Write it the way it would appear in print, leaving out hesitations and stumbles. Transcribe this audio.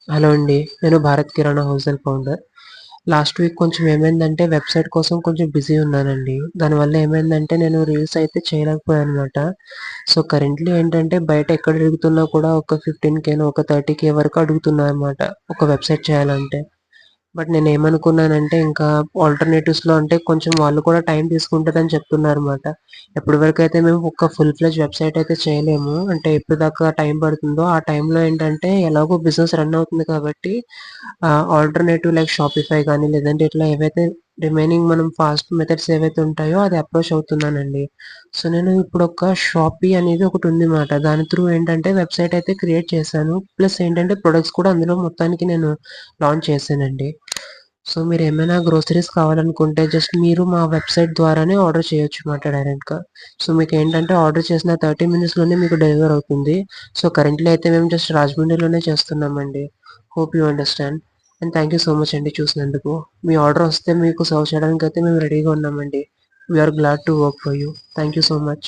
Hello అండి. నేను భారత్ కిరాణా wholesale founder. Last week కొంచెం ఏమైందంటే వెబ్‌సైట్ కోసం కొంచెం బిజీ ఉన్నానండి. దానివల్ల ఏమైందంటే నేను రీల్స్ అయితే చేయలేకపోయానన్నమాట. సో, కరెంట్‌లీ ఏంటంటే బయట ఎక్కడ తిరుగుతున్నా కూడా ఒక 15,000 ఒక 30,000 వరకు అడుగుతున్నారన్నమాట. ఒక వెబ్‌సైట్ చేయాలంటే. బట్ నేనేమనుకున్నానంటే ఇంకా ఆల్టర్‌నేటివ్స్‌లో అంటే కొంచెం వాళ్ళు కూడా టైం తీసుకుంటదని చెప్తున్నారన్నమాట. ఎప్పటి వరకైతే మేము ఒక ఫుల్ ఫ్లెడ్జ్ వెబ్‌సైట్ అయితే చేయలేము. అంటే ఎప్పటిదాకా టైం పడుతుందో ఆ టైంలో ఏంటంటే ఎలాగో బిజినెస్ రన్ అవుతుంది కాబట్టి ఆల్టర్‌నేటివ్ లైక్ షాపిఫై గానీ లేదంటే ఇట్లా ఏవైతే రిమైనింగ్ మనం ఫాస్ట్ మెథడ్స్ ఏవైతే ఉంటాయో అది అప్రోచ్ అవుతున్నానండి. సో, నేను ఇప్పుడు ఒక షాపీ అనేది ఒకటుంది మాట. దాని త్రూ ఏంటంటే వెబ్‌సైట్ అయితే క్రియేట్ చేశాను. ప్లస్ ఏంటంటే ప్రొడక్ట్స్ కూడా అందులో మొత్తానికి నేను లాంచ్ చేశానండి. సో, మీరేమైనా గ్రోసరీస్ కావాలనుకుంటే జస్ట్ మీరు మా వెబ్‌సైట్ ద్వారానే ఆర్డర్ చేయొచ్చు మాట డైరెక్ట్‌గా. సో, మీకేంటంటే ఆర్డర్ చేసిన 30 మినిట్స్‌లోనే మీకు డెలివర్ అవుతుంది. సో, కరెంట్‌లీ అయితే మేము జస్ట్ రాజమండ్రిలోనే చేస్తున్నామండి. Hope you understand. And thank you so much అండి చూసినందుకు. మీ ఆర్డర్ వస్తే మీకు సర్వ్ చేయడానికైతే మేము రెడీగా ఉన్నామండి. We are glad to work for you. Thank you so much.